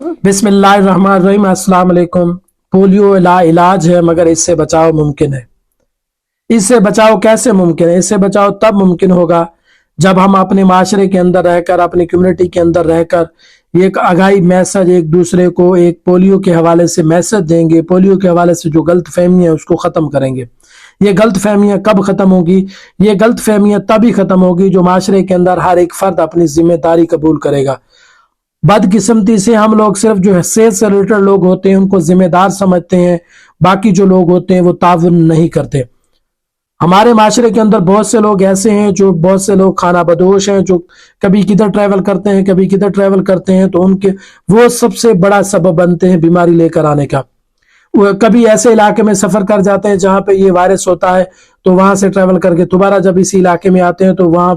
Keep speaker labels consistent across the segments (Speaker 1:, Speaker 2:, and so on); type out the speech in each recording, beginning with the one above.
Speaker 1: बिस्मिल्लाहिर्रहमानिर्रहीम। अस्सलाम वालेकुम। पोलियो इलाज है मगर इससे बचाव मुमकिन है। इससे बचाव कैसे मुमकिन है? इससे बचाव तब मुमकिन होगा जब हम अपने माशरे के अंदर रहकर, अपनी कम्युनिटी के अंदर रहकर एक आगाही मैसेज एक दूसरे को एक पोलियो के हवाले से मैसेज देंगे। पोलियो के हवाले से जो गलत फहमी है उसको ख़त्म करेंगे। ये गलत फहमियाँ कब ख़त्म होगी? ये गलत फहमियाँ तभी ख़त्म होगी जो माशरे के अंदर हर एक फ़र्द अपनी जिम्मेदारी कबूल करेगा। बदकिस्मती से हम लोग सिर्फ जो है सेहत से रिलेटेड लोग होते हैं उनको जिम्मेदार समझते हैं, बाकी जो लोग होते हैं वो ताउन नहीं करते। हमारे माशरे के अंदर बहुत से लोग ऐसे हैं, जो बहुत से लोग खाना बदोश हैं, जो कभी किधर ट्रैवल करते हैं कभी किधर ट्रैवल करते हैं, तो उनके वो सबसे बड़ा सबब बनते हैं बीमारी लेकर आने का। वो कभी ऐसे इलाके में सफर कर जाते हैं जहां पे ये वायरस होता है, तो वहां से ट्रैवल करके दोबारा जब इसी इलाके में आते हैं तो वहां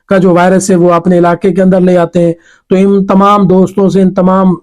Speaker 1: का जो वायरस है वो अपने इलाके के अंदर ले आते हैं। तो इन तमाम दोस्तों से, इन तमाम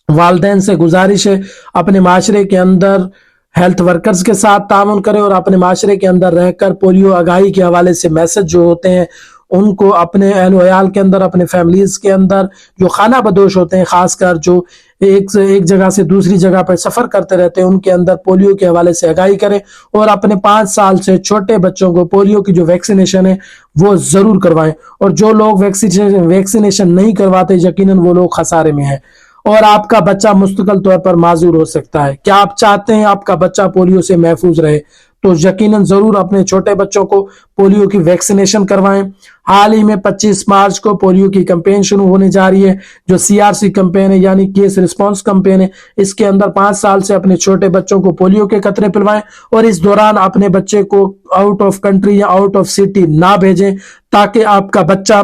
Speaker 1: वालदैन से गुजारिश है, अपने माशरे के अंदर हेल्थ वर्कर्स के साथ ताउन करें और अपने माशरे के अंदर रहकर पोलियो आगाही के हवाले से मैसेज जो होते हैं उनको अपने अहल वयाल के अंदर, अपने फैमिलीज के अंदर जो खाना बदोश होते हैं, खासकर जो एक से एक जगह से दूसरी जगह पर सफर करते रहते हैं, उनके अंदर पोलियो के हवाले से आगाही करें और अपने 5 साल से छोटे बच्चों को पोलियो की जो वैक्सीनेशन है वो जरूर करवाएं। और जो लोग वैक्सीनेशन नहीं करवाते, यकीनन वो लोग खसारे में हैं और आपका बच्चा मुस्तकिल तौर पर माजूर हो सकता है। क्या आप चाहते हैं आपका बच्चा पोलियो से महफूज रहे? तो यकीनन जरूर अपने छोटे बच्चों को पोलियो की वैक्सीनेशन करवाएं। हाल ही में 25 मार्च को पोलियो की कैंपेन शुरू होने जा रही है, जो CRC कैंपेन है यानी केस रिस्पांस कैंपेन है। इसके अंदर 5 साल से अपने छोटे बच्चों को पोलियो के कतरे पिलवाएं और इस दौरान अपने बच्चे को आउट ऑफ कंट्री या आउट ऑफ सिटी ना भेजें, ताकि आपका बच्चा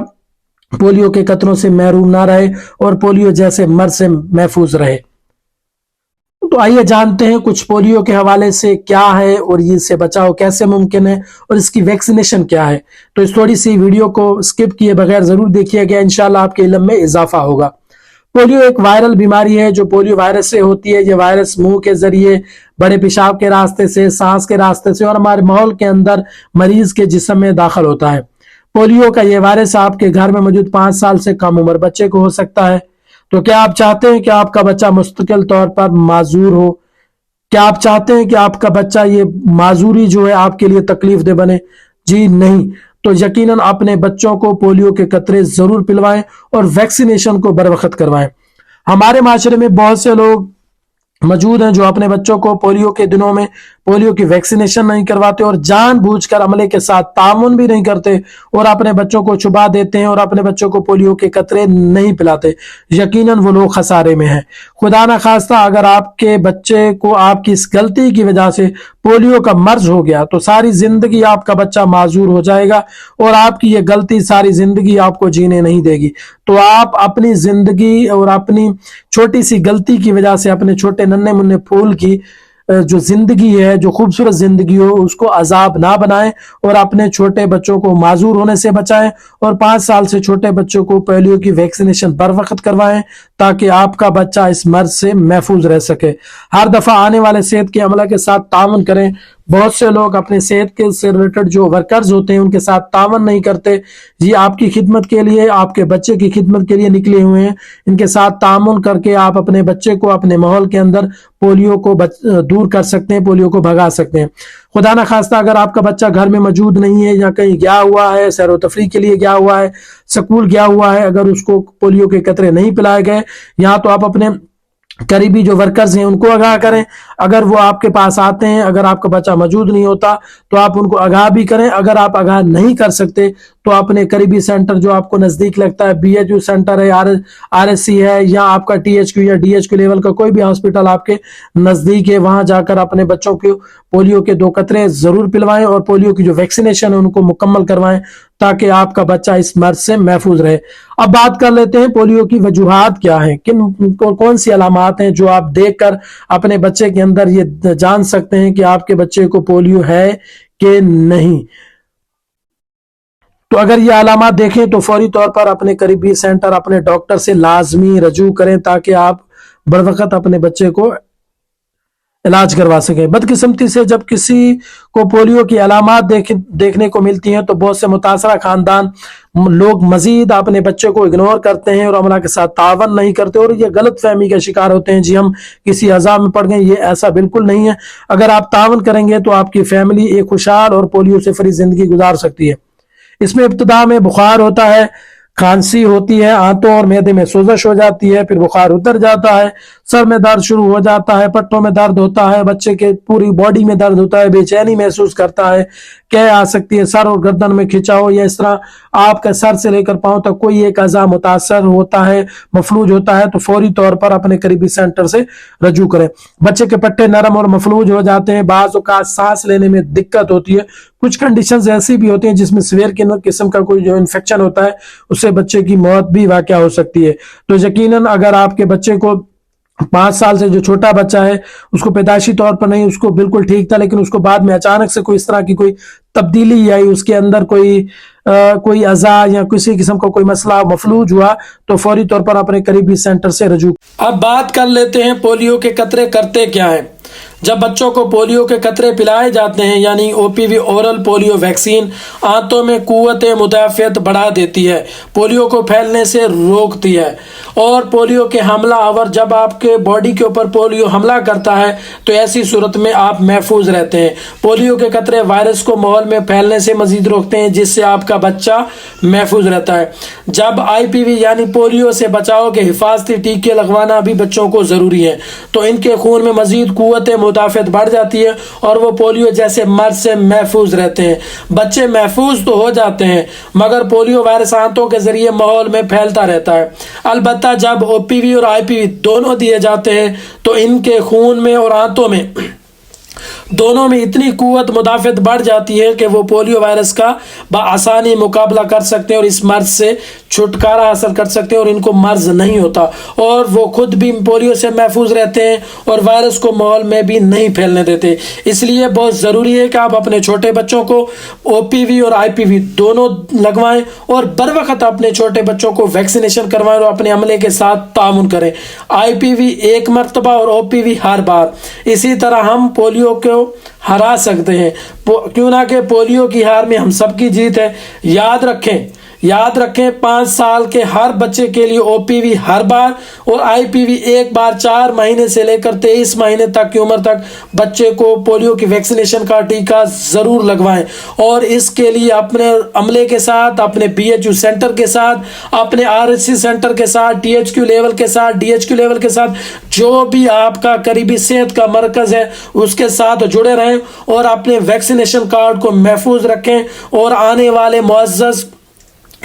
Speaker 1: पोलियो के कतरों से महरूम ना रहे और पोलियो जैसे मर्ज से महफूज रहे। तो आइए जानते हैं कुछ पोलियो के हवाले से क्या है और इससे बचाव कैसे मुमकिन है और इसकी वैक्सीनेशन क्या है। तो इस थोड़ी सी वीडियो को स्किप किए बगैर जरूर देखिएगा, इंशाल्लाह आपके इल्म में इजाफा होगा। पोलियो एक वायरल बीमारी है जो पोलियो वायरस से होती है। ये वायरस मुंह के जरिए, बड़े पेशाब के रास्ते से, सांस के रास्ते से और हमारे माहौल के अंदर मरीज के जिस्म में दाखिल होता है। पोलियो का ये वायरस आपके घर में मौजूद 5 साल से कम उम्र बच्चे को हो सकता है। तो क्या आप चाहते हैं कि आपका बच्चा मुस्तकिल तौर पर माजूर हो? क्या आप चाहते हैं कि आपका बच्चा ये माजूरी जो है आपके लिए तकलीफ दे बने? जी नहीं। तो यकीनन अपने बच्चों को पोलियो के कतरे जरूर पिलवाएं और वैक्सीनेशन को बर वक्त करवाएं। हमारे माशरे में बहुत से लोग मौजूद हैं जो अपने बच्चों को पोलियो के दिनों में पोलियो की वैक्सीनेशन नहीं करवाते और जानबूझकर अमले के साथ तामुन भी नहीं करते और अपने बच्चों को छुपा देते हैं और अपने बच्चों को पोलियो के कतरे नहीं पिलाते। यकीनन वो लोग खसारे में हैं। खुदा ना खास्ता अगर आपके बच्चे को आपकी इस गलती की वजह से पोलियो का मर्ज हो गया तो सारी जिंदगी आपका बच्चा माजूर हो जाएगा और आपकी ये गलती सारी जिंदगी आपको जीने नहीं देगी। तो आप अपनी जिंदगी और अपनी छोटी सी गलती की वजह से अपने छोटे नन्हे मुन्ने फूल की जो जिंदगी है, जो खूबसूरत जिंदगी हो, उसको अजाब ना बनाएं और अपने छोटे बच्चों को माजूर होने से बचाएं और 5 साल से छोटे बच्चों को पोलियो की वैक्सीनेशन बर वक्त करवाएं ताकि आपका बच्चा इस मर्ज से महफूज रह सके। हर दफा आने वाले सेहत के अमला के साथ ताउन करें। बहुत से लोग अपने सेहत के से रिलेटेड जो वर्कर्स होते हैं उनके साथ ताउन नहीं करते। ये आपकी खिदमत के लिए, आपके बच्चे की खिदमत के लिए निकले हुए हैं। इनके साथ ताउन करके आप अपने बच्चे को अपने माहौल के अंदर पोलियो को दूर कर सकते हैं, पोलियो को भगा सकते हैं। खुदा ना खास्ता अगर आपका बच्चा घर में मौजूद नहीं है या कहीं गया हुआ है, सैर व तफरीह के लिए गया हुआ है, स्कूल गया हुआ है, अगर उसको पोलियो के कतरे नहीं पिलाए गए, या तो आप अपने करीबी जो वर्कर्स हैं उनको आगाह करें। अगर वो आपके पास आते हैं, अगर आपका बच्चा मौजूद नहीं होता तो आप उनको आगाह भी करें। अगर आप आगाह नहीं कर सकते तो अपने करीबी सेंटर जो आपको नजदीक लगता है, BHU सेंटर है, RSC है, या आपका THQ या DHQ लेवल का कोई भी हॉस्पिटल आपके नजदीक है, वहां जाकर अपने बच्चों को पोलियो के 2 कतरे जरूर पिलवाएं और पोलियो की जो वैक्सीनेशन है उनको मुकम्मल करवाएं ताकि आपका बच्चा इस मर्ज से महफूज रहे। अब बात कर लेते हैं पोलियो की वजूहात क्या है, कौन सी अलामात हैं जो आप देखकर अपने बच्चे के अंदर ये जान सकते हैं कि आपके बच्चे को पोलियो है कि नहीं। तो अगर ये अलामात देखें तो फौरी तौर पर अपने करीबी सेंटर, अपने डॉक्टर से लाजमी रजू करें ताकि आप बर वक्त अपने बच्चे को इलाज करवा सकें। बदकिस्मती से जब किसी को पोलियो की अलामात देखने को मिलती हैं तो बहुत से मुतासरा खानदान लोग मजीद अपने बच्चे को इग्नोर करते हैं और अमला के साथ तावन नहीं करते और ये गलत फहमी का शिकार होते हैं, जी हम किसी अज़ाब में पड़ गए। ये ऐसा बिल्कुल नहीं है। अगर आप तावन करेंगे तो आपकी फैमिली एक खुशहाल और पोलियो से फ्री जिंदगी गुजार सकती है। इसमें इब्तिदा में बुखार होता है, खांसी होती है, आंतों और मैदे में सोजश हो जाती है, फिर बुखार उतर जाता है, सर में दर्द शुरू हो जाता है, पट्टों में दर्द होता है, बच्चे के पूरी बॉडी में दर्द होता है, बेचैनी महसूस करता है, कह आ सकती है, सर और गर्दन में खिंचाव या इस तरह आपका सर से लेकर पांव तक कोई एक अज़ा मुतासर होता है, मफलूज होता है, तो फौरी तौर पर अपने करीबी सेंटर से रजू करें। बच्चे के पट्टे नरम और मफलूज हो जाते हैं, बाज़ औक़ात सांस लेने में दिक्कत होती है, कुछ कंडीशंस ऐसी भी होती हैं जिसमें सीवियर किस्म का कोई जो इन्फेक्शन होता है उससे बच्चे की मौत भी वाक़या हो सकती है। तो यकीनन अगर आपके बच्चे को 5 साल से जो छोटा बच्चा है उसको पैदाइशी तौर पर नहीं, उसको बिल्कुल ठीक था, लेकिन उसको बाद में अचानक से कोई इस तरह की कोई तब्दीली आई, उसके अंदर कोई अज़ा या किसी किस्म का कोई मसला मफलूज हुआ, तो फौरी तौर पर अपने करीबी सेंटर से रजू। अब बात कर लेते हैं पोलियो के कतरे करते क्या हैं। जब बच्चों को पोलियो के कतरे पिलाए जाते हैं यानी ओपीवी ओरल पोलियो वैक्सीन आंतों में कुव्वत मुदाफ़ियत बढ़ा देती है, पोलियो को फैलने से रोकती है। और पोलियो के हमला आवर जब आपके बॉडी के ऊपर पोलियो हमला करता है तो ऐसी सूरत में आप महफूज रहते हैं। पोलियो के कतरे वायरस को माहौल में फैलने से मजीद रोकते हैं जिससे आपका बच्चा महफूज रहता है। जब आईपीवी यानी पोलियो से बचाव के हिफाजती टीके लगवाना भी बच्चों को ज़रूरी है तो इनके खून में मजीद कुव्वत मुदाफ़ियत बढ़ जाती है और वो पोलियो जैसे मर्ज से महफूज रहते हैं। बच्चे महफूज तो हो जाते हैं मगर पोलियो वायरस आंतों के जरिए माहौल में फैलता रहता है। अलबत्ता जब ओपीवी और आईपीवी दोनों दिए जाते हैं तो इनके खून में और आंतों में दोनों में इतनी कुव्वत मुदाफ़ियत बढ़ जाती है कि वो पोलियो वायरस का बआसानी मुकाबला कर सकते हैं और इस मर्ज से छुटकारा हासिल कर सकते हैं और इनको मर्ज नहीं होता और वो खुद भी पोलियो से महफूज रहते हैं और वायरस को माहौल में भी नहीं फैलने देते। इसलिए बहुत ज़रूरी है कि आप अपने छोटे बच्चों को ओपीवी और आईपीवी दोनों लगवाएं और बर वक्त अपने छोटे बच्चों को वैक्सीनेशन करवाएं और अपने अमले के साथ तामुन करें। आईपीवी एक मरतबा और ओपीवी हर बार। इसी तरह हम पोलियो को हरा सकते हैं, क्यों ना कि पोलियो की हार में हम सबकी जीत है। याद रखें 5 साल के हर बच्चे के लिए ओपीवी हर बार और आईपीवी एक बार 4 महीने से लेकर 23 महीने तक की उम्र तक बच्चे को पोलियो की वैक्सीनेशन का टीका ज़रूर लगवाएं और इसके लिए अपने अमले के साथ, अपने बीएचयू सेंटर के साथ, अपने आरएचसी सेंटर के साथ, टीएचक्यू लेवल के साथ, डीएचक्यू लेवल के साथ, जो भी आपका करीबी सेहत का मरकज़ है उसके साथ जुड़े रहें और अपने वैक्सीनेशन कार्ड को महफूज रखें। और आने वाले मुअज़्ज़ज़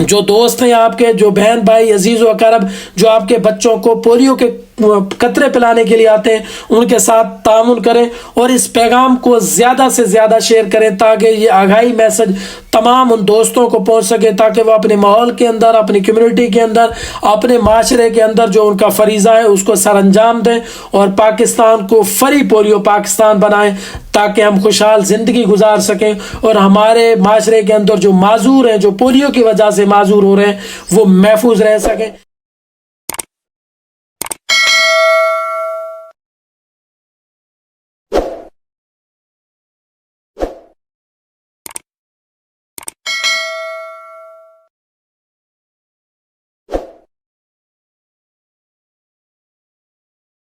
Speaker 1: जो दोस्त हैं आपके, जो बहन भाई अजीज़ व अक़रब जो आपके बच्चों को पोलियो के कतरे पिलाने के लिए आते हैं उनके साथ तामुन करें और इस पैगाम को ज़्यादा से ज़्यादा शेयर करें ताकि ये आगाही मैसेज तमाम उन दोस्तों को पहुंच सके ताकि वो अपने माहौल के अंदर, अपनी कम्युनिटी के अंदर, अपने माशरे के अंदर जो उनका फरीज़ा है उसको सर अंजाम दें और पाकिस्तान को फ्री पोलियो पाकिस्तान बनाएं ताकि हम खुशहाल ज़िंदगी गुजार सकें और हमारे माशरे के अंदर जो माजूर हैं, जो पोलियो की वजह से माजूर हो रहे हैं, वो महफूज रह सकें।